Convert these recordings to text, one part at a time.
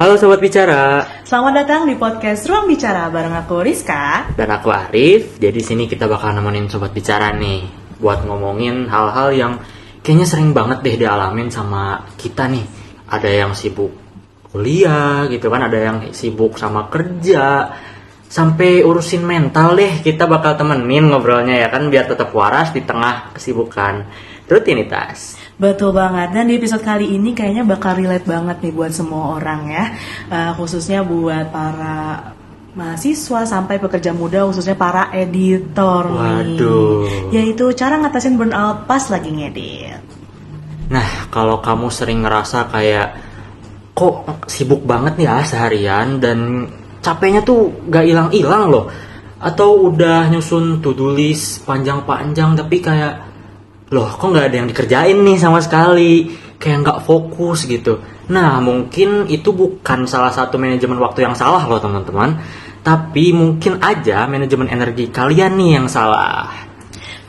Halo Sobat Bicara, Selamat datang di podcast Ruang Bicara bareng aku Rizka. dan aku Arif. Jadi sini kita bakal nemenin Sobat Bicara nih buat ngomongin hal-hal yang kayaknya sering banget deh dialamin sama kita nih. Ada yang sibuk kuliah gitu kan, ada yang sibuk sama kerja, sampai urusin mental deh kita bakal temenin ngobrolnya ya kan, biar tetap waras di tengah kesibukan rutinitas. Betul banget, dan di episode kali ini kayaknya bakal relate banget nih buat semua orang ya. Khususnya buat para mahasiswa sampai pekerja muda, khususnya para editor Waduh. nih. Yaitu cara ngatasin burnout pas lagi ngedit. Nah, kalau kamu sering ngerasa kayak kok sibuk banget nih ya seharian dan capeknya tuh gak hilang-hilang loh, atau udah nyusun to-do list panjang-panjang tapi kayak loh kok gak ada yang dikerjain nih sama sekali, kayak gak fokus gitu. Nah, mungkin itu bukan salah satu manajemen waktu yang salah loh teman-teman, tapi mungkin aja manajemen energi kalian nih yang salah.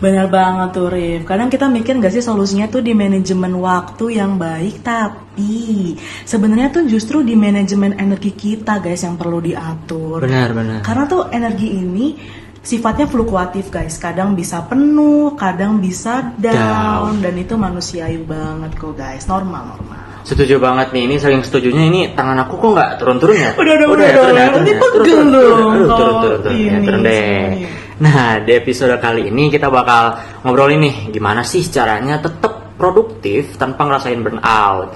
Benar banget tuh Rif. Kadang kita mikir gak sih solusinya tuh di manajemen waktu yang baik, tapi sebenarnya tuh justru di manajemen energi kita guys yang perlu diatur. Benar. Karena tuh energi ini sifatnya fluktuatif guys. Kadang bisa penuh, kadang bisa down. Dan itu manusiawi banget kok guys. Normal. Setuju banget nih, ini saking setujunya ini tangan aku kok nggak turun-turun ya? Udah, turun ini pegel dong. Turun deh. Nah, di episode kali ini kita bakal ngobrolin nih gimana sih caranya tetap produktif tanpa ngerasain burnout.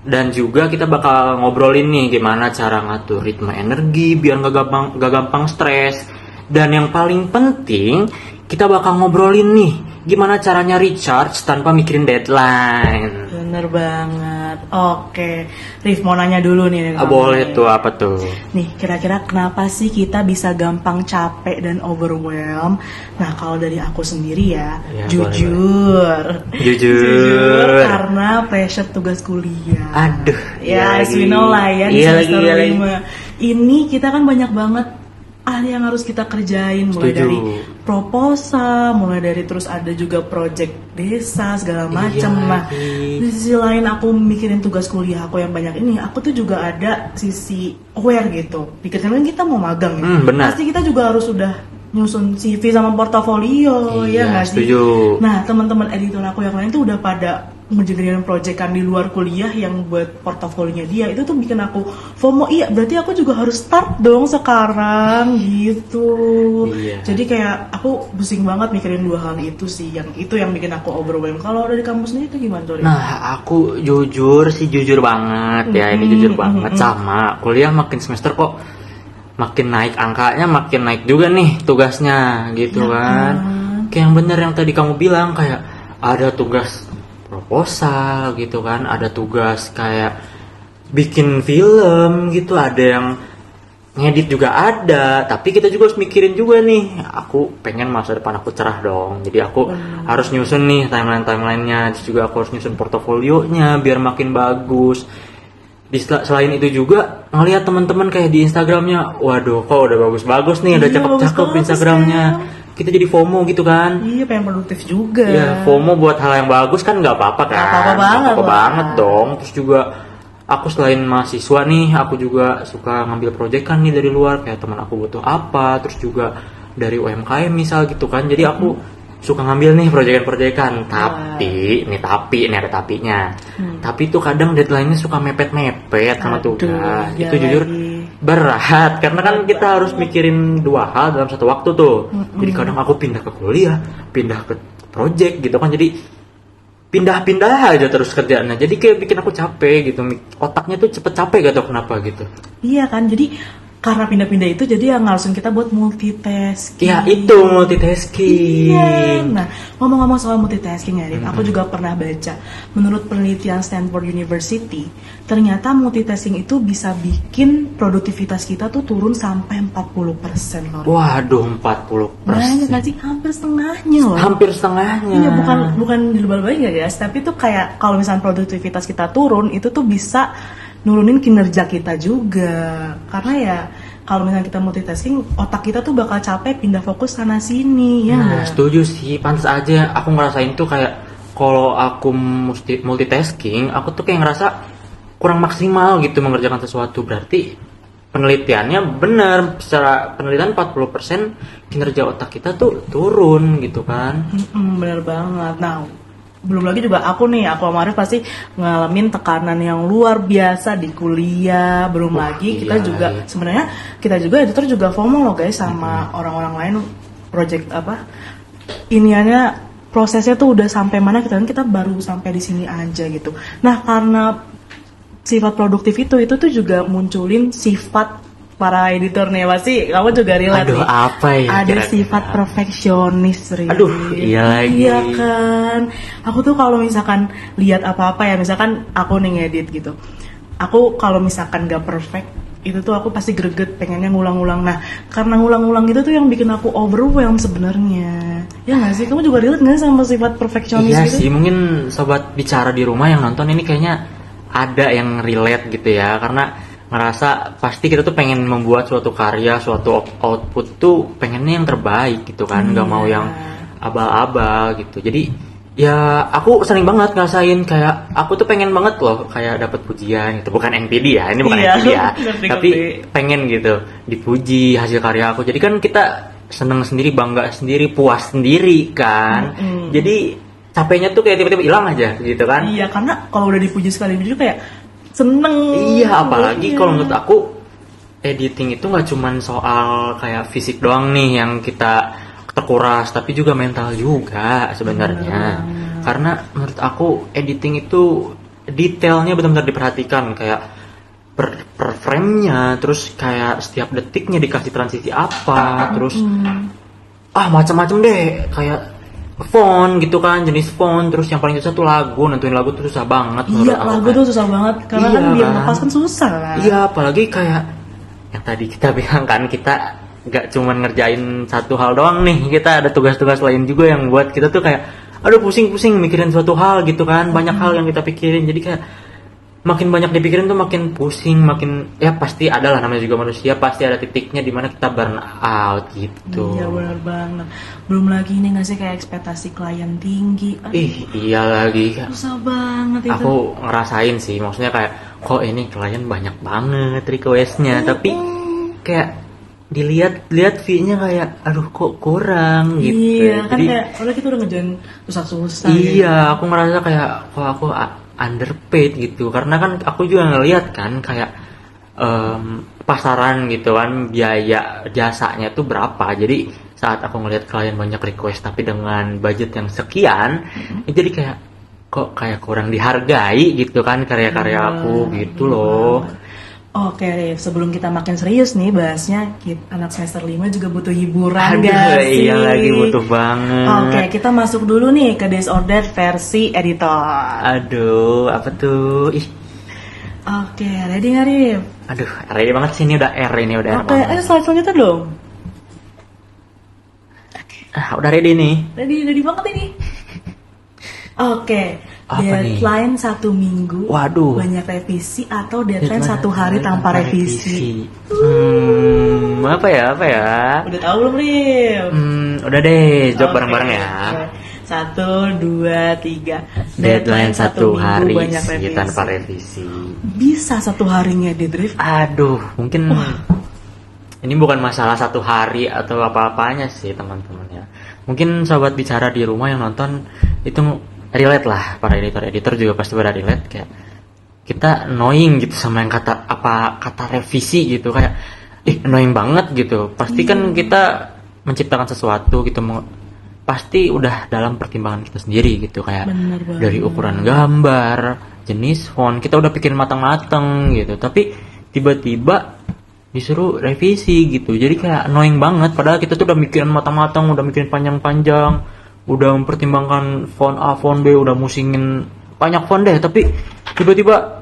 Dan juga kita bakal ngobrolin nih gimana cara ngatur ritme energi biar gak gampang stres. Dan yang paling penting, kita bakal ngobrolin nih gimana caranya recharge tanpa mikirin deadline. Bener banget. Oke, Rif mau nanya dulu nih. Boleh tuh, apa tuh? Nih, kira-kira kenapa sih kita bisa gampang capek dan overwhelm? Nah, kalau dari aku sendiri ya jujur. Karena pressure tugas kuliah. Aduh. Ya, as we know lah ya, di semester 5. Ini kita kan banyak banget yang harus kita kerjain, mulai dari proposal, mulai dari terus ada juga project desa segala macam. Nah, di sisi lain aku mikirin tugas kuliah aku yang banyak ini, aku tuh juga ada sisi aware gitu. Pikirkan kita mau magang ya, pasti kita juga harus udah nyusun CV sama portofolio, ya nggak sih? Setuju. Nah, teman-teman editor aku yang lain tuh udah pada ngejarin proyekan di luar kuliah yang buat portofolionya dia. Itu tuh bikin aku FOMO, iya berarti aku juga harus start dong sekarang gitu. Jadi kayak aku pusing banget mikirin dua hal itu sih, yang itu yang bikin aku overwhelmed. Kalau dari kamu sendiri itu gimana tuh? Nah, aku jujur banget ya, ini jujur banget. Sama kuliah makin semester kok makin naik angkanya, makin naik juga nih tugasnya gitu kan. Kayak yang bener yang tadi kamu bilang, kayak ada tugas proposal gitu kan, ada tugas kayak bikin film gitu, ada yang ngedit juga ada, tapi kita juga harus mikirin juga nih, aku pengen masa depan aku cerah dong, jadi aku harus nyusun nih timeline-nya, terus juga aku harus nyusun portofolionya biar makin bagus. Selain itu juga ngelihat teman-teman kayak di Instagramnya, waduh kok udah bagus-bagus nih, udah cakep-cakep Instagramnya. Kita jadi FOMO gitu kan. Iya, pengen produktif juga. Iya, FOMO buat hal yang bagus kan nggak apa-apa kan. Nggak apa-apa banget dong. Terus juga aku selain mahasiswa nih, aku juga suka ngambil proyekan nih dari luar, kayak teman aku butuh apa, terus juga dari UMKM misal gitu kan. Jadi aku suka ngambil nih proyekan-proyekan. Tapi ini ada tapinya. Tapi tuh kadang deadline-nya suka mepet-mepet sama tugas. Itu jujur berat, karena kan kita harus mikirin dua hal dalam satu waktu tuh. Jadi kadang aku pindah ke kuliah, pindah ke project gitu kan, jadi pindah-pindah aja terus kerjaannya, jadi kayak bikin aku capek gitu, otaknya tuh cepet capek gak tau kenapa gitu. Iya kan, jadi karena pindah-pindah itu jadi yang ngarusin kita buat multitasking. Ya itu multitasking. Iya. Nah, ngomong-ngomong soal multitasking ya, aku juga pernah baca, menurut penelitian Stanford University, ternyata multitasking itu bisa bikin produktivitas kita tuh turun sampai 40% loh. Waduh, 40%. Banyak gak sih? Hampir setengahnya loh. Hampir setengahnya. Iya, bukan dilebal-lebalin ya guys, tapi tuh kayak kalau misalnya produktivitas kita turun, itu tuh bisa nurunin kinerja kita juga. Karena ya kalau misalnya kita multitasking, otak kita tuh bakal capek pindah fokus sana sini ya. Nah, setuju sih, pantas aja aku ngerasain tuh kayak kalau aku multitasking, aku tuh kayak ngerasa kurang maksimal gitu mengerjakan sesuatu. Berarti penelitiannya benar, secara penelitian 40% kinerja otak kita tuh turun gitu kan. Bener banget. Nah, belum lagi juga aku sama Arif pasti ngalamin tekanan yang luar biasa di kuliah. Belum lagi kita iya, juga iya. sebenarnya kita juga editor juga FOMO loh guys sama orang-orang lain project iniannya prosesnya tuh udah sampai mana, kita baru sampai di sini aja gitu. Nah, karena sifat produktif itu tuh juga munculin sifat para editor nih, pasti kamu juga relate Aduh, nih. apa ya Ada kira-kira? sifat perfeksionis, Rin. Aduh, iya lagi. Iya kan. Aku tuh kalau misalkan lihat apa-apa ya, misalkan aku nih ngedit gitu. Aku kalau misalkan gak perfect, itu tuh aku pasti greget, pengennya ngulang-ulang. Nah, karena ngulang-ulang itu tuh yang bikin aku overwhelmed sebenarnya. Ya nggak sih? Kamu juga relate nggak sama sifat perfeksionis Iya gitu? sih, mungkin sobat bicara di rumah yang nonton ini kayaknya ada yang relate gitu ya, karena ngerasa pasti kita tuh pengen membuat suatu karya, suatu output tuh pengennya yang terbaik gitu kan, nggak mau yang abal-abal gitu. Jadi ya aku sering banget ngerasain kayak aku tuh pengen banget loh kayak dapat pujian gitu, bukan NPD ya, ini bukan Iya, NPD ya, ngerti. tapi pengen gitu dipuji hasil karya aku. Jadi kan kita seneng sendiri, bangga sendiri, puas sendiri kan. Jadi capeknya tuh kayak tiba-tiba hilang aja gitu kan. Iya, karena kalau udah dipuji sekali itu kayak seneng. Iya, apalagi Iya. kalau menurut aku editing itu nggak cuman soal kayak fisik doang nih yang kita terkuras, tapi juga mental juga sebenarnya. Karena menurut aku editing itu detailnya benar-benar diperhatikan, kayak per frame-nya, terus kayak setiap detiknya dikasih transisi apa, terus macam-macam deh, kayak font gitu kan, jenis font, terus yang paling susah tuh lagu, nentuin lagu tuh susah banget menurut Iya, aku, lagu kan. tuh susah banget karena Iya, kan dia kan? lepas kan susah kan. Iya, apalagi kayak yang tadi kita bilang kan, kita gak cuman ngerjain satu hal doang nih, kita ada tugas-tugas lain juga yang buat kita tuh kayak aduh pusing-pusing mikirin suatu hal gitu kan, banyak hal yang kita pikirin, jadi kayak makin banyak dipikirin tuh makin pusing, makin ya pasti ada lah, namanya juga manusia, pasti ada titiknya dimana kita burn out gitu. Iya, benar banget. Belum lagi ini nggak sih kayak ekspektasi klien tinggi. Aduh, Iya lagi. susah banget itu. Aku ngerasain sih, maksudnya kayak kok ini klien banyak banget requestnya, tapi kayak dilihat fee-nya kayak aduh kok kurang gitu. Iya, kan Jadi kayak kalau kita udah ngerjain susah-susah. iya, aku ngerasa kayak kok aku underpaid gitu, karena kan aku juga ngeliat kan kayak pasaran gitu kan, biaya jasanya tuh berapa. Jadi saat aku ngeliat klien banyak request tapi dengan budget yang sekian, ya jadi kayak kok kayak kurang dihargai gitu kan karya-karya aku gitu loh. Oke, Rif, sebelum kita makin serius nih bahasnya, anak semester 5 juga butuh hiburan, Aduh, gak sih? iya lagi butuh banget. Oke, kita masuk dulu nih ke Disordered versi editor. Aduh, apa tuh? Ih, Oke, ready nggak, Rif? aduh, ready banget sih, ini udah R, ini udah R Oke, banget. ayo slide selanjutnya dong. Udah ready nih. Ready banget ini. Oke, Apa nih? deadline 1 minggu. Waduh. Banyak revisi atau deadline 1 hari tanpa revisi. Apa ya? Udah tahu belum, Rif? Udah deh, jawab Oke, bareng-bareng ya. oke. 1, 2, 3. Deadline 1 hari banyak sih revisi. tanpa revisi. Bisa 1 harinya di Rif? Aduh, mungkin ini bukan masalah 1 hari atau apa-apanya sih teman-teman ya. Mungkin sobat bicara di rumah yang nonton itu relate lah, para editor juga pasti pada relate, kayak kita annoying gitu sama yang kata revisi gitu, kayak annoying banget gitu. Pasti kan kita menciptakan sesuatu gitu, pasti udah dalam pertimbangan kita sendiri gitu, kayak Bener banget. dari ukuran gambar, jenis font, kita udah pikirin matang-matang gitu, tapi tiba-tiba disuruh revisi gitu. Jadi kayak annoying banget, padahal kita tuh udah mikirin matang-matang, udah mikirin panjang-panjang, udah mempertimbangkan font A, font B, udah musingin banyak font deh, tapi tiba-tiba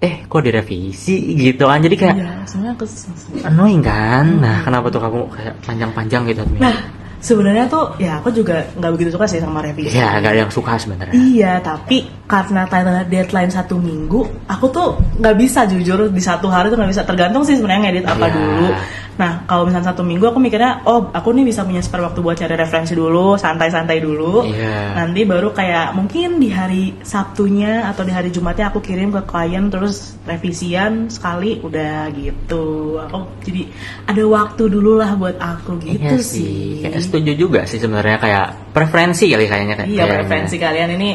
kok direvisi gitu kan. Jadi kayak Iya, sebenarnya kesel. annoying kan. Nah, kenapa tuh kamu kayak panjang-panjang gitu? Nah, sebenarnya tuh ya aku juga nggak begitu suka sih sama revisi. Ya, gak ada yang suka sebenarnya. Iya, tapi karena deadline 1 minggu, aku tuh nggak bisa jujur di 1 hari tuh nggak bisa, tergantung sih sebenarnya ngedit apa Iya. dulu. Nah, kalau misalnya 1 minggu aku mikirnya, oh aku nih bisa punya spare waktu buat cari referensi dulu, santai-santai dulu. Iya. Nanti baru kayak mungkin di hari Sabtunya atau di hari Jumatnya aku kirim ke klien terus revisian sekali udah gitu. Aku jadi ada waktu dulu lah buat aku gitu Iya sih. Kayak setuju juga sih sebenarnya, kayak preferensi kali kayaknya kan. Iya, preferensi kalian ini.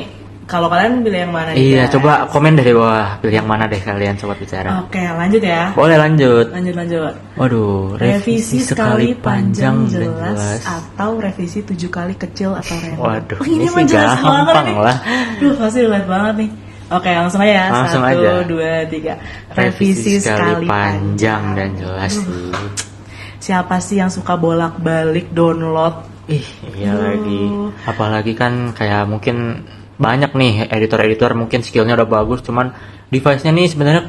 Kalau kalian pilih yang mana nih? Iya, guys? coba komen dari bawah pilih yang mana deh kalian sobat bicara. Oke, lanjut ya. Boleh lanjut. Lanjut. Waduh, Revisi sekali panjang jelas atau revisi 7 kali kecil atau random. Waduh, ini ini mah sih jelas banget gampang nih. lah. Duh, pasti relate banget nih. Oke, langsung aja ya. Langsung 1, aja. 2, 3. Revisi sekali panjang dan jelas sih. Siapa sih yang suka bolak-balik download? Iya lagi. Apalagi kan kayak mungkin banyak nih editor-editor mungkin skillnya udah bagus, cuman device-nya nih sebenarnya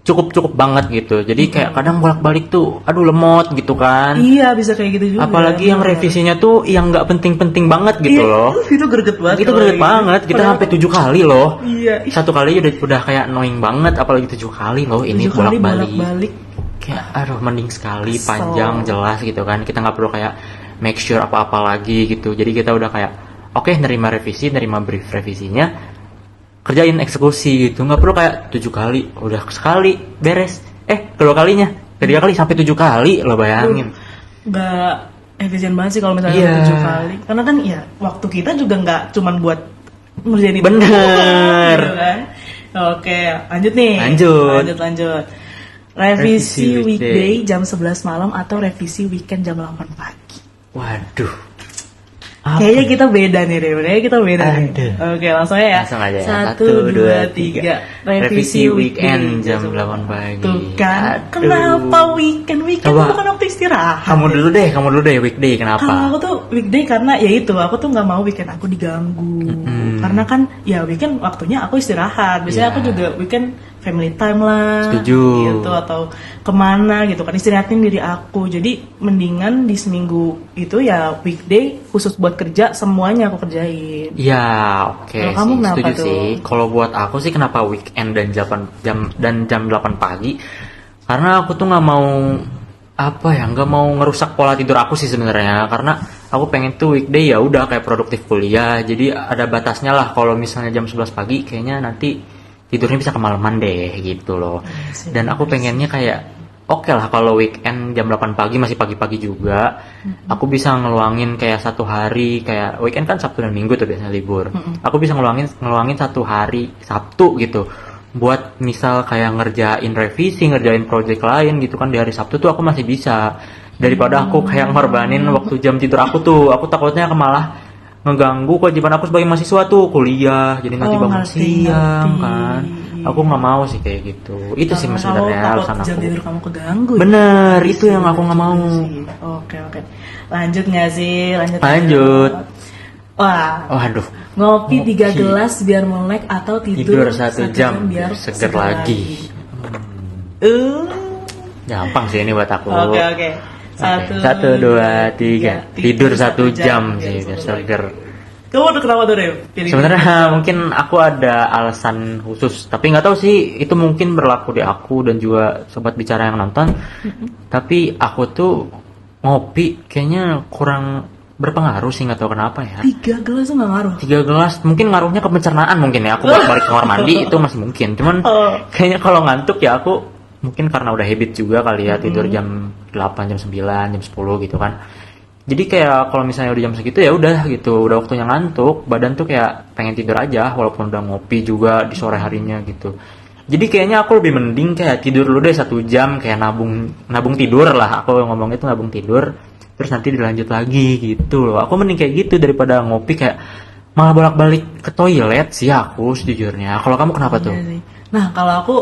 cukup banget gitu. Jadi kayak kadang bolak-balik tuh, aduh lemot gitu kan. Iya, bisa kayak gitu juga. Apalagi yang revisinya tuh yang nggak penting-penting banget gitu loh. Itu greget banget. Itu greget banget. Kita sampai 7 kali loh. Iya. 1 kali udah kayak annoying banget, apalagi 7 kali loh. Ini 7 kali bolak-balik. bolak-balik. Kayak aduh mending sekali Kesel. panjang jelas gitu kan. Kita nggak perlu kayak make sure apa-apa lagi gitu. Jadi kita udah kayak oke, nerima brief revisinya, kerjain eksekusi gitu. Nggak perlu kayak 7 kali, udah sekali beres. Kedua kalinya, ketiga kali sampai 7 kali lo bayangin. Nggak efisien banget sih kalau misalnya Iya. 7 kali. Karena kan ya waktu kita juga nggak cuman buat ngerjain itu. Bener. Gitu kan. Oke, lanjut nih. Lanjut. Revisi Revisi weekday jam 11 malam atau revisi weekend jam 8 pagi. Waduh. Kayaknya kita beda nih, Reo. Kayaknya kita beda nih. Aduh. Oke, langsung aja ya. Langsung aja ya. 1, 2, 3. Revisi weekend jam 8 pagi. Tuh kan. Aduh. Kenapa weekend? Weekend Coba. bukan waktu istirahat. Kamu dulu deh weekday kenapa? Kalau aku tuh weekday karena ya itu, aku tuh nggak mau weekend aku diganggu. Karena kan ya weekend waktunya aku istirahat. Biasanya Iya. aku juga weekend family time lah. Setuju. Gitu atau kemana gitu kan, istirahatin diri aku. Jadi mendingan di seminggu itu ya weekday khusus buat kerja semuanya aku kerjain. Ya, oke Kalau kamu sih, kenapa setuju tuh? sih. Kalau buat aku sih kenapa weekend dan jam 8 pagi? Karena aku tuh nggak mau ngerusak pola tidur aku sih sebenarnya. Karena aku pengen tuh weekday ya udah kayak produktif kuliah. Jadi ada batasnya lah. Kalau misalnya jam 11 pagi kayaknya nanti tidurnya bisa kemalaman deh gitu loh. Dan aku pengennya kayak oke lah kalau weekend jam 8 pagi masih pagi-pagi juga. Aku bisa ngeluangin kayak 1 hari, kayak weekend kan Sabtu dan Minggu tuh biasanya libur. Aku bisa ngeluangin 1 hari Sabtu gitu. Buat misal kayak ngerjain revisi, ngerjain project lain gitu kan di hari Sabtu tuh aku masih bisa. Daripada aku kayak ngorbanin waktu jam tidur aku tuh, aku takutnya malah ngeganggu kewajiban aku sebagai mahasiswa tuh kuliah, jadi nanti bangun siang kan. Aku nggak mau sih kayak gitu. Itu sih sebenarnya alasan Jam aku. tidur kamu keganggu. Bener, itu yang aku nggak mau. Oke. Lanjut nggak sih? Lanjut. Wah, Waduh, ngopi 3 Ngopi. gelas biar melek atau tidur 1 jam biar seger lagi. Gampang sih ini buat aku. Oke. 1, 2, 3. Tidur 1 jam sih biar seger. Kamu tuh kenapa tuh, Rev? Pilih Sebenarnya mungkin aku ada alasan khusus, tapi nggak tahu sih itu mungkin berlaku di aku dan juga sobat bicara yang nonton. Tapi aku tuh ngopi kayaknya kurang berpengaruh sih, nggak tahu kenapa ya. 3 gelas tuh nggak ngaruh. 3 gelas mungkin ngaruhnya ke pencernaan mungkin ya. Aku balik ke kamar mandi itu masih mungkin. Cuman kayaknya kalau ngantuk ya aku mungkin karena udah habit juga kali ya, tidur jam 8, jam 9, jam 10 gitu kan. Jadi kayak kalau misalnya udah jam segitu ya udah gitu, udah waktunya ngantuk, badan tuh kayak pengen tidur aja walaupun udah ngopi juga di sore harinya gitu. Jadi kayaknya aku lebih mending kayak tidur dulu deh 1 jam, kayak nabung tidur lah. Aku ngomong itu nabung tidur, terus nanti dilanjut lagi gitu loh. Aku mending kayak gitu daripada ngopi kayak malah bolak-balik ke toilet sih aku sejujurnya. Kalau kamu kenapa tuh? Iya sih. Nah, kalau aku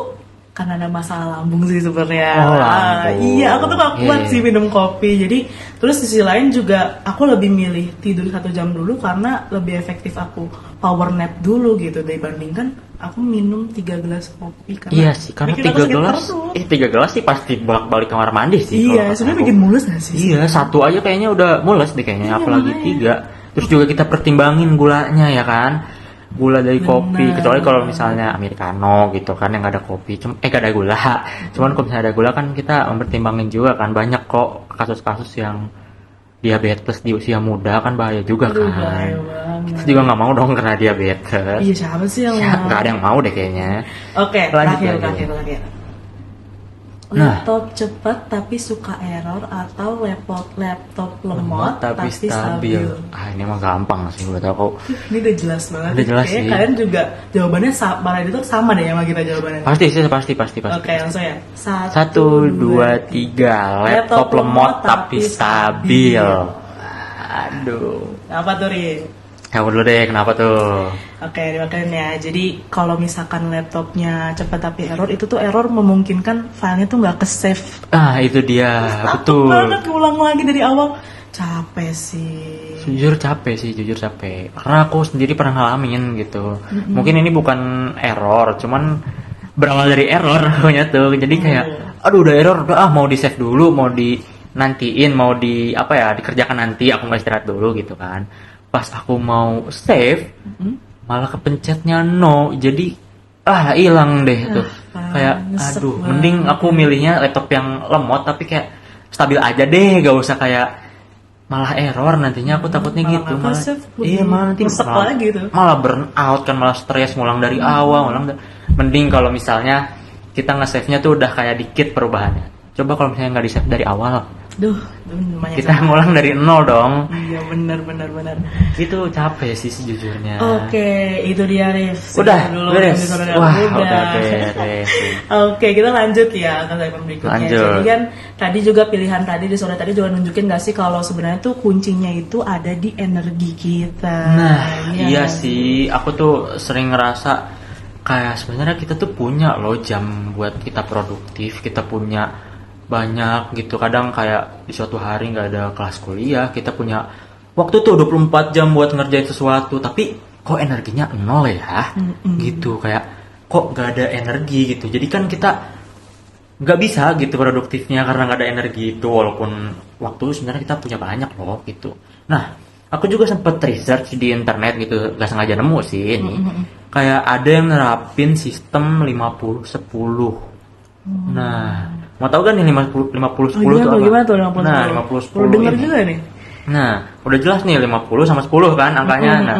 karena ada masalah lambung sih sebenarnya. Oh, lambung. Iya, aku tuh gak kuat Iya. sih minum kopi. Jadi terus di sisi lain juga aku lebih milih tidur 1 jam dulu karena lebih efektif aku power nap dulu gitu dibandingkan aku minum 3 gelas kopi. Karena Iya sih, karena bikin aku 3 sakit gelas, perut. 3 gelas sih pasti bolak-balik kamar mandi sih. Iya, kalau kata sebenarnya aku. bikin mulus gak sih? Iya, 1 aja kayaknya udah mules deh kayaknya, Iya, apalagi makanya. 3. Terus juga kita pertimbangin gulanya ya kan. gula dari kopi, Benar. kecuali kalau misalnya americano gitu kan yang gak ada kopi, gak ada gula. Cuman kalau misalnya ada gula kan kita mempertimbangin juga kan, banyak kok kasus-kasus yang diabetes di usia muda kan bahaya juga Aduh, kan. bahaya banget. Kita juga nggak mau dong kena diabetes. Iya, siapa sih yang Ya, mau? nggak ada yang mau deh kayaknya. Oke, Lanjut terakhir. lagi. Nah. Laptop cepat tapi suka error atau laptop lemot tapi stabil. Ini mah gampang sih buat aku. Ini udah jelas banget. Udah jelas Kayaknya sih. kalian juga jawabannya para itu sama deh sama kita jawabannya. Pasti sih, pasti. Oke, langsung ya. 1, 2, 3. Laptop lemot tapi stabil. Aduh. Apa tuh, Rin? Kamu dulu deh, kenapa tuh? Oke, dimakan ya. Jadi kalau misalkan laptopnya cepat tapi error, itu tuh error memungkinkan filenya tuh nggak ke-save. Itu dia, Takut betul. banget ngulang lagi dari awal. Capek sih. Jujur capek. Karena aku sendiri pernah ngalamin gitu. Mungkin ini bukan error, cuman berawal dari error pokoknya tuh. Jadi kayak, aduh udah error, udah mau di save dulu, mau di nantiin, mau di dikerjakan nanti. Aku nggak istirahat dulu gitu kan. Pas aku mau save, malah kepencetnya no, jadi hilang deh tuh. Kayak nyesek aduh, banget. mending aku milihnya laptop yang lemot tapi kayak stabil aja deh, gak usah kayak malah error nantinya. Aku takutnya Malah gitu, nggak save, malah nanti nyesek lagi tuh. malah burn out kan, malah stres ngulang dari awal, mending kalau misalnya kita nge-save-nya tuh udah kayak dikit perubahannya. Coba kalau misalnya nggak di-save dari awal, Lumayan kita ngulang dari nol dong. Iya, benar. Itu capek sih sejujurnya. Oke, itu dia, Rif. Udah, Segitu dulu beres. episode Wah, udah. udah beres. Oke, kita lanjut ya ke segmen berikutnya. Lanjut. Jadi kan tadi juga pilihan tadi di sore tadi juga nunjukin gak sih kalau sebenarnya tuh kuncinya itu ada di energi kita. Nah, kan? iya sih. Aku tuh sering ngerasa kayak sebenarnya kita tuh punya loh jam buat kita produktif. Kita punya banyak gitu. Kadang kayak di suatu hari nggak ada kelas kuliah, kita punya waktu tuh 24 jam buat ngerjain sesuatu. Tapi kok energinya nol ya? Gitu, kayak kok nggak ada energi gitu. Jadi kan kita nggak bisa gitu produktifnya karena nggak ada energi itu, walaupun waktu sebenarnya kita punya banyak loh gitu. Nah, aku juga sempet research di internet gitu, gak sengaja nemu sih ini. Kayak ada yang nerapin sistem 50-10. Nah, mau tahu kan nih 50-10 itu apa? Gimana tuh 50 Nah, 50 50-10 denger ini. juga nih. Nah, udah jelas nih 50 sama 10 kan angkanya. Nah,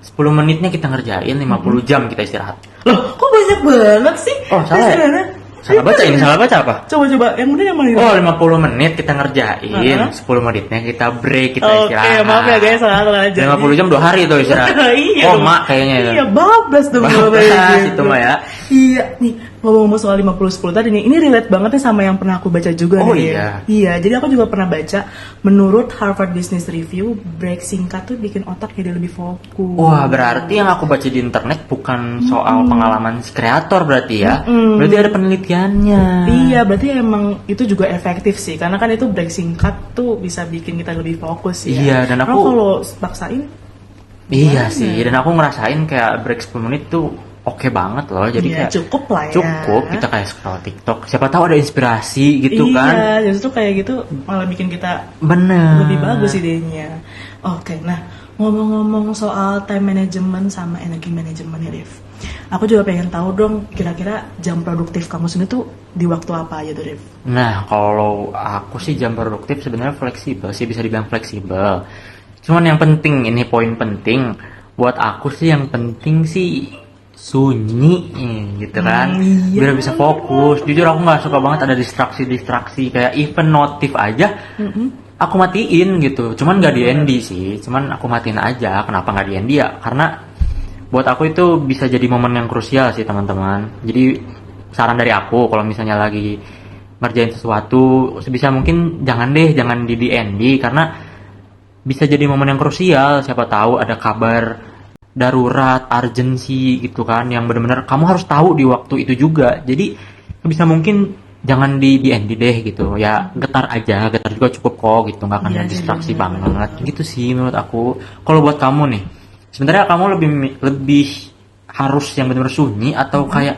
10 menitnya kita ngerjain, 50 jam kita istirahat. Loh, kok banyak banget sih? Oh, salah ya? Sebenarnya. Salah baca ini, salah baca apa? Coba, yang bener yang mana itu? Oh, 50 menit kita ngerjain, 10 menitnya kita break, kita Oke, istirahat. maaf ya guys, salah aja. 50 jam 2 hari tuh istirahat. Iya. Oh, dong. mak kayaknya itu. Iya, bablas dong kalau kayak Bablas gitu. itu mah ya. Iya, nih ngomong-ngomong soal 50-10 tadi nih, ini relate banget nih sama yang pernah aku baca juga Oh, nih. iya. Iya, jadi aku juga pernah baca, menurut Harvard Business Review, break singkat tuh bikin otak jadi lebih fokus. Wah, berarti yang aku baca di internet bukan soal pengalaman si kreator berarti ya. Berarti ada penelitiannya. Iya, berarti emang itu juga efektif sih, karena kan itu break singkat tuh bisa bikin kita lebih fokus ya. Iya, dan Karena aku- kalau paksain, Iya sih, dan aku ngerasain kayak break 10 menit tuh oke banget loh. Jadi ya kayak cukup lah ya. cukup, kita kayak scroll TikTok. Siapa tahu ada inspirasi gitu kan. Iya, justru kayak gitu malah bikin kita Bener. lebih bagus idenya. Oke, nah ngomong-ngomong soal time management sama energi management nih, Rif. Aku juga pengen tahu dong, kira-kira jam produktif kamu sendiri tuh di waktu apa aja tuh, Rif? Nah, kalau aku sih jam produktif sebenarnya fleksibel sih, bisa dibilang fleksibel. Cuman yang penting, ini poin penting buat aku sih, yang penting sih sunyi gitu kan, iya. biar bisa fokus. Jujur aku nggak suka banget ada distraksi kayak event notif aja aku matiin gitu. Cuman nggak di ND sih, cuman aku matiin aja. Kenapa nggak di ND ya? Karena buat aku itu bisa jadi momen yang krusial sih teman-teman. Jadi saran dari aku, kalau misalnya lagi ngerjain sesuatu, sebisa mungkin jangan di DND, karena bisa jadi momen yang krusial. Siapa tahu ada kabar darurat, urgency gitu kan, yang benar-benar kamu harus tahu di waktu itu juga. Jadi bisa mungkin jangan di DND deh gitu ya, getar aja, getar juga cukup kok gitu, nggak akan Iya, ada distraksi jadi banget gitu sih menurut aku. Kalau buat kamu nih, sebenarnya kamu lebih harus yang benar-benar sunyi atau kayak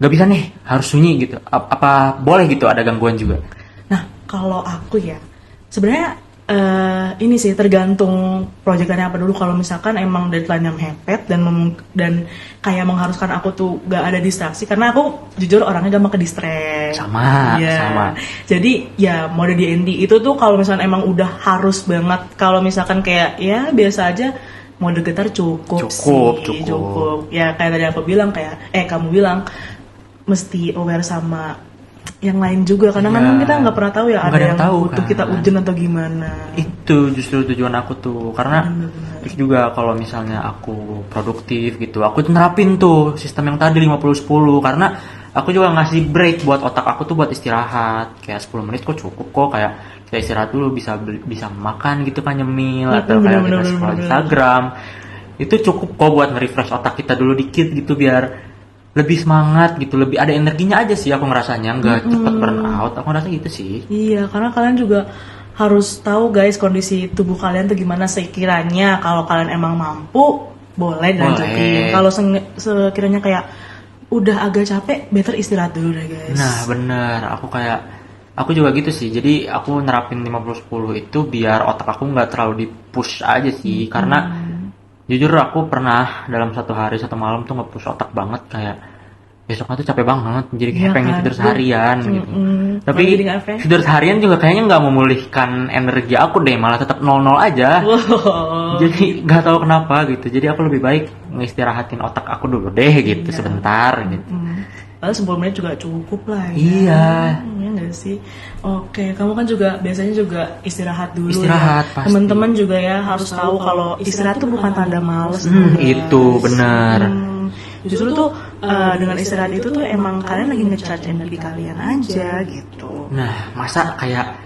nggak bisa nih harus sunyi gitu, apa boleh gitu ada gangguan juga? Nah, kalau aku ya, sebenarnya ini sih tergantung proyekannya apa dulu. Kalau misalkan emang deadline yang mepet dan kayak mengharuskan aku tuh gak ada distraksi, karena aku jujur orangnya gampang ke distract. Sama, Iya. sama. Jadi ya mode DND itu tuh kalau misalkan emang udah harus banget. Kalau misalkan kayak ya biasa aja mode getar cukup sih. Cukup. Ya kayak tadi aku bilang kamu bilang mesti aware sama yang lain juga, karena Iya. kadang kita nggak pernah tahu ya Nggak ada ada yang tahu, butuh kan. kita ujian atau gimana. Itu justru tujuan aku tuh, karena Bener-bener. terus juga kalau misalnya aku produktif gitu, aku tuh nerapin tuh sistem yang tadi 50-10, karena aku juga ngasih break buat otak aku tuh buat istirahat. Kayak 10 menit kok cukup kok, kayak kita istirahat dulu, bisa makan gitu kan, nyemil, atau kayak kita scroll Instagram. Itu cukup kok buat nge-refresh otak kita dulu dikit gitu, biar lebih semangat gitu, lebih ada energinya aja sih aku ngerasanya, nggak cepet burn out. Aku ngerasa gitu sih. Iya, karena kalian juga harus tahu guys kondisi tubuh kalian tuh gimana. Sekiranya kalau kalian emang mampu, boleh dilanjutin. Boleh. Kalau sekiranya kayak udah agak capek, better istirahat dulu deh guys. Nah bener, aku juga gitu sih. Jadi aku nerapin 50-10 itu biar otak aku nggak terlalu di push aja sih. Karena jujur aku pernah dalam satu hari satu malam tuh nge-push otak banget, kayak besoknya tuh capek banget, jadi kayak Iya pengen kan? tidur seharian gitu. Tapi Malah jadi nggak fresh. tidur seharian juga kayaknya nggak memulihkan energi aku deh, malah tetap 0-0 aja. Wow. Jadi nggak tahu kenapa gitu. Jadi aku lebih baik ngistirahatin otak aku dulu deh gitu, sebentar gitu. Padahal 10 menit juga cukup lah ya. Iya. Iya nggak sih? Oke, kamu kan juga biasanya juga istirahat dulu Istirahat, ya. pasti. Teman-teman juga ya harus tahu kalau istirahat tuh bukan tanda males. Itu benar. Justru tuh dengan istirahat itu tuh emang kalian lagi nge-charge energi kalian aja gitu. Nah, masa kayak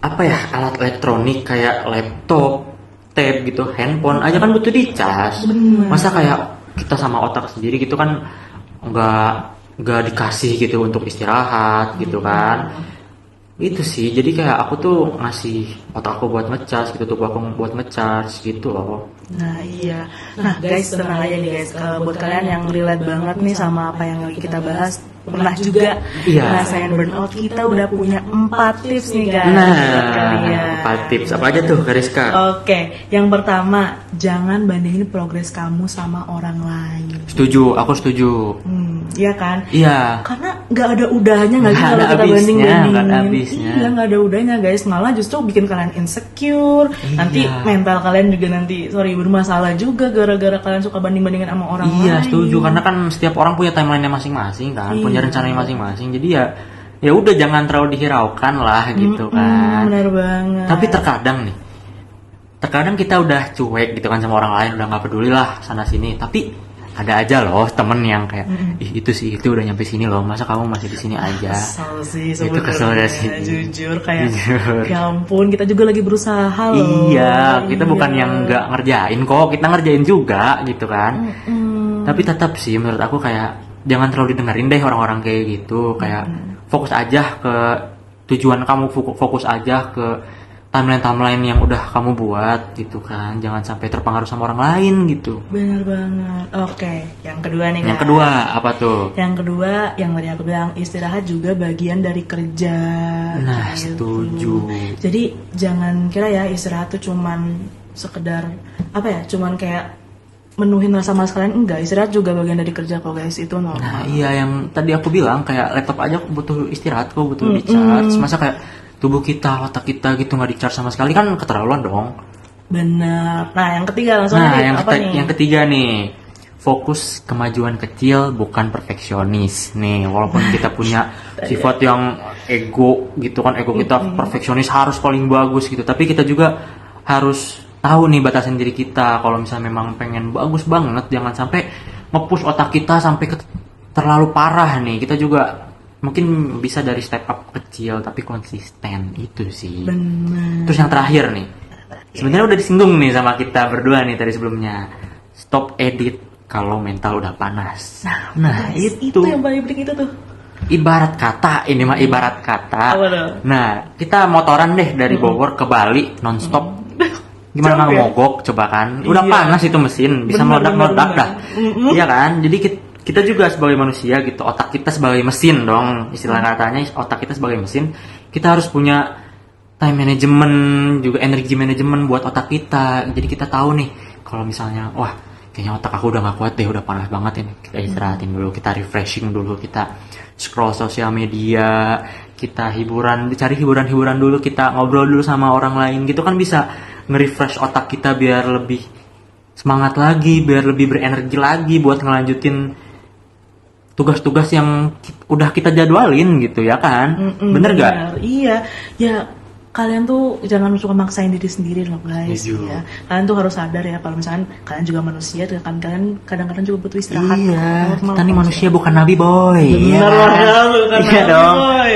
apa ya, alat elektronik kayak laptop, tab gitu, handphone aja kan butuh dicas. Masa kayak kita sama otak sendiri gitu kan nggak dikasih gitu untuk istirahat gitu kan. Itu sih, jadi kayak aku tuh ngasih otak aku buat ngecas gitu, tubuh aku buat ngecas gitu loh. Nah iya. Nah guys, tenang aja nih guys. Buat kalian yang relate banget nih sama apa yang lagi kita bahas, pernah juga Iya. ngerasain burnout, kita udah punya 4 tips nih guys buat Nah, kalian. 4 tips apa aja tuh Kariska? Oke, yang pertama, jangan bandingin progres kamu sama orang lain. Setuju, aku setuju. Iya kan? Iya. Karena nggak ada udahnya nggak sih Nggak kalau ada kita habisnya, banding-bandingin. nggak ada habisnya. Iya, nggak ada udahnya guys. Malah justru bikin kalian insecure. Iya. Nanti mental kalian juga nanti bermasalah juga gara-gara kalian suka banding-bandingin sama orang lain. Iya, setuju, karena kan setiap orang punya timeline-nya masing-masing kan, punya Iya. rencananya masing-masing. Jadi ya udah, jangan terlalu dihiraukan lah gitu kan. Benar banget. Tapi terkadang kita udah cuek gitu kan sama orang lain, udah nggak peduli lah sana sini. Tapi ada aja loh temen yang kayak, ih itu udah nyampe sini loh, masa kamu masih di sini aja. Kesel sih Itu sebenarnya. kesel gak sih? Jujur kayak Jujur. ya ampun, kita juga lagi berusaha loh. Iya, kita bukan Iya. yang nggak ngerjain kok, kita ngerjain juga gitu kan. Tapi tetap sih menurut aku kayak jangan terlalu didengerin deh orang-orang kayak gitu. Kayak fokus aja ke tujuan kamu, fokus aja ke timeline yang udah kamu buat gitu kan. Jangan sampai terpengaruh sama orang lain gitu. Bener banget. Oke, yang kedua nih Yang guys. kedua apa tuh? Yang kedua, yang tadi aku bilang, istirahat juga bagian dari kerja. Nah, Gitu. setuju. Jadi jangan kira ya istirahat tuh cuman sekedar apa ya, cuman kayak menuhin rasa malas kalian. Enggak, istirahat juga bagian dari kerja kok guys, itu normal. Nah iya, yang tadi aku bilang kayak laptop aja butuh istirahat kok, butuh di-charge. Masa kayak tubuh kita, otak kita gitu nggak di-charge sama sekali, kan keterlaluan dong. Bener. Nah, yang ketiga langsung Nah nih, yang, apa nih? yang ketiga nih, fokus kemajuan kecil bukan perfeksionis. Nih walaupun kita punya sifat yang ego gitu kan, ego kita perfeksionis, harus paling bagus gitu, tapi kita juga harus tahu nih batasan diri kita. Kalau misalnya memang pengen bagus banget, jangan sampai nge-push otak kita sampai terlalu parah nih. Kita juga mungkin bisa dari step up kecil tapi konsisten, itu sih. Bener. Terus yang terakhir nih, sebenarnya udah disinggung nih sama kita berdua nih tadi sebelumnya, stop edit kalau mental udah panas. Nah Itu yang paling penting itu tuh. ibarat kata, ini mah ibarat kata. Apa tuh? Nah, kita motoran deh dari Bogor ke Bali nonstop. Gimana nggak Capek. mogok coba kan? Udah Iya. panas itu mesin, bisa Bener, meledak-meledak bener, dah. Iya kan? Jadi kita juga sebagai manusia gitu, otak kita sebagai mesin dong, istilah katanya otak kita sebagai mesin, kita harus punya time management, juga energi manajemen buat otak kita. Jadi kita tahu nih kalau misalnya wah kayaknya otak aku udah gak kuat deh, udah panas banget ini, kita istirahatin dulu, kita refreshing dulu, kita scroll sosial media, kita cari hiburan dulu, kita ngobrol dulu sama orang lain gitu kan, bisa nge-refresh otak kita biar lebih semangat lagi, biar lebih berenergi lagi buat ngelanjutin tugas-tugas yang udah kita jadwalin gitu ya kan. Bener gak? Iya ya, kalian tuh jangan suka maksain diri sendiri loh guys. Setuju. Ya. Kalian tuh harus sadar ya kalau misalkan kalian juga manusia, kan kalian kadang-kadang juga butuh istirahat. Iya, Normal kita nih kok. manusia bukan nabi boy. Bener Iya. ya, bukan Iya nabi, dong. boy.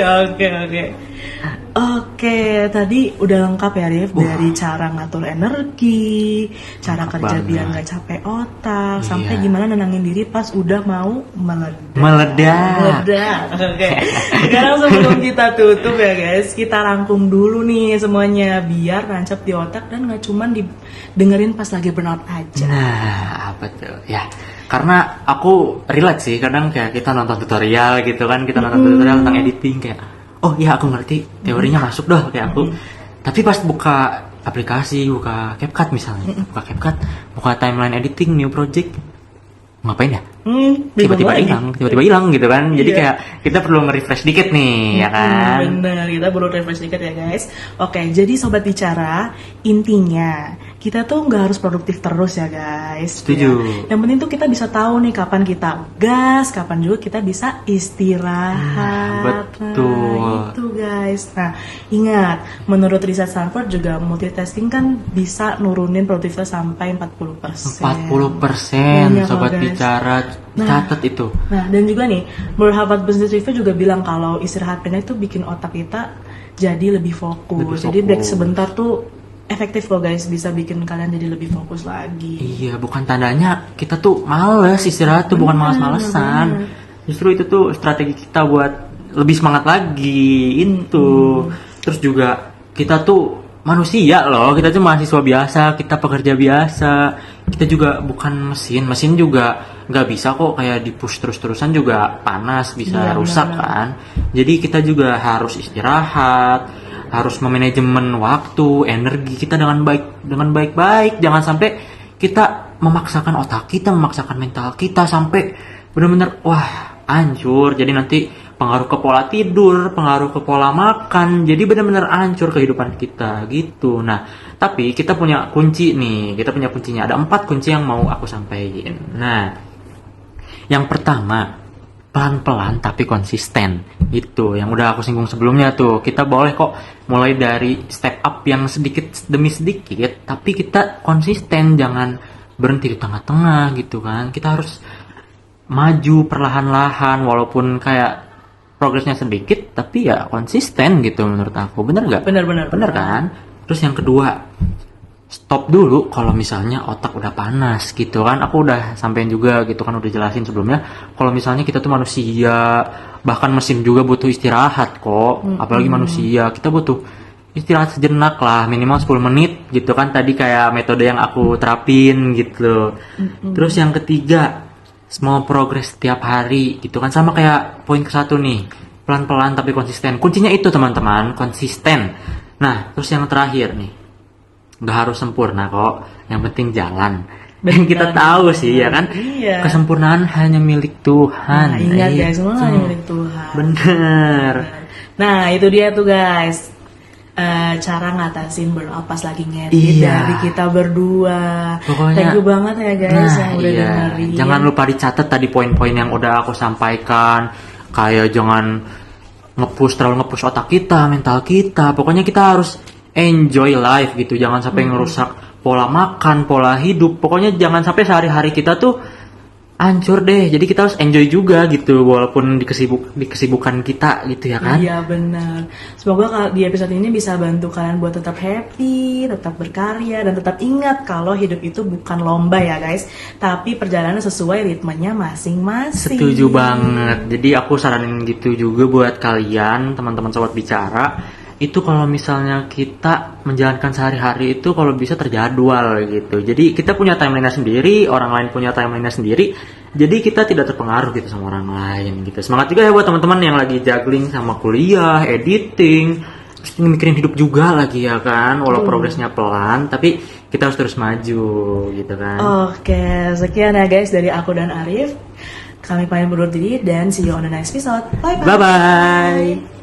Oke, tadi udah lengkap ya Rif, dari cara ngatur energi, cara Lengkap kerja banget. biar nggak capek otak, Iya. sampai gimana nenangin diri pas udah mau meledak. Meledak. Oke. Sekarang sebelum kita tutup ya guys, kita rangkum dulu nih semuanya biar nancap di otak dan nggak cuman dengerin pas lagi burnout aja. Nah, apa tuh? Ya, karena aku relate sih, kadang kayak kita nonton tutorial gitu kan, kita nonton tutorial tentang editing kayak, oh iya aku ngerti, teorinya masuk dah kayak aku. Tapi pas buka aplikasi, buka CapCut misalnya, buka timeline editing, new project, ngapain ya? Tiba-tiba hilang gitu kan. Jadi Iya. kayak kita perlu nge-refresh dikit nih, ya kan? Bener, kita perlu refresh dikit ya guys. Oke, jadi sobat bicara, intinya kita tuh nggak harus produktif terus ya guys. Setuju. Ya. Yang penting tuh kita bisa tahu nih kapan kita gas, kapan juga kita bisa istirahat. Betul. Nah, itu guys. Nah, ingat, menurut riset Stanford juga multitasking kan bisa nurunin produktivitas sampai 40%. 40% Banyak sobat loh, guys. bicara, catat itu. Nah, dan juga nih, menurut Harvard Business Review juga bilang kalau istirahat pendek tuh bikin otak kita jadi lebih fokus. Jadi break sebentar tuh efektif loh guys, bisa bikin kalian jadi lebih fokus lagi. Iya, bukan tandanya kita tuh males istirahat tuh, bukan malas-malesan. Justru itu tuh strategi kita buat lebih semangat lagi itu. Terus juga kita tuh manusia loh, kita tuh mahasiswa biasa, kita pekerja biasa. Kita juga bukan mesin juga nggak bisa kok kayak di push terus-terusan, juga panas, bisa Iya, rusak benar. kan. Jadi kita juga harus istirahat, harus memanajemen waktu, energi kita dengan baik-baik. Jangan sampai kita memaksakan otak kita, memaksakan mental kita sampai benar-benar wah hancur. Jadi nanti pengaruh ke pola tidur, pengaruh ke pola makan. Jadi benar-benar hancur kehidupan kita gitu. Nah, tapi kita punya kunci nih. Kita punya kuncinya. Ada 4 kunci yang mau aku sampaikan. Nah, yang pertama, pelan-pelan tapi konsisten. Itu yang udah aku singgung sebelumnya tuh. Kita boleh kok mulai dari step up yang sedikit demi sedikit, tapi kita konsisten, jangan berhenti di tengah-tengah gitu kan. Kita harus maju perlahan-lahan walaupun kayak progresnya sedikit, tapi ya konsisten gitu menurut aku. Bener gak? Bener kan? Terus yang kedua, stop dulu kalau misalnya otak udah panas gitu kan. Aku udah sampein juga gitu kan, udah jelasin sebelumnya kalau misalnya kita tuh manusia, bahkan mesin juga butuh istirahat kok. Apalagi manusia, kita butuh istirahat sejenak lah, minimal 10 menit gitu kan, tadi kayak metode yang aku terapin gitu. Terus yang ketiga, small progress setiap hari gitu kan, sama kayak poin ke-1 nih, pelan-pelan tapi konsisten. Kuncinya itu teman-teman, konsisten. Nah, terus yang terakhir nih, nggak harus sempurna kok, yang penting jalan. Dan kita tahu sih ya kan, Iya. kesempurnaan hanya milik Tuhan. Nah, ingat guys, semua Itu. hanya milik Tuhan. Bener. Nah, itu dia tuh guys. Cara ngatasin burnout pas lagi ngedit Iya. dari kita berdua. Pokoknya- Thank you banget ya guys yang udah iya. dengerin. Jangan lupa dicatat tadi poin-poin yang udah aku sampaikan. Kayak jangan terlalu nge-push otak kita, mental kita. Pokoknya kita harus enjoy life gitu. Jangan sampai ngerusak pola makan, pola hidup. Pokoknya jangan sampai sehari-hari kita tuh hancur deh. Jadi kita harus enjoy juga gitu, walaupun di kesibukan kita gitu ya kan. Iya benar. Semoga di episode ini bisa bantu kalian buat tetap happy, tetap berkarya, dan tetap ingat kalau hidup itu bukan lomba ya guys, tapi perjalanan sesuai ritmenya masing-masing. Setuju banget. Jadi aku saranin gitu juga buat kalian, teman-teman sobat bicara. Itu kalau misalnya kita menjalankan sehari-hari itu kalau bisa terjadwal gitu. Jadi kita punya timeline sendiri, orang lain punya timeline sendiri. Jadi kita tidak terpengaruh gitu sama orang lain gitu. Semangat juga ya buat teman-teman yang lagi juggling sama kuliah, editing, mesti mikirin hidup juga lagi ya kan, walau progresnya pelan tapi kita harus terus maju gitu kan. Oke, sekian ya guys dari aku dan Arif. Kami pamit undur diri dan see you on the next episode. Bye bye. Bye bye.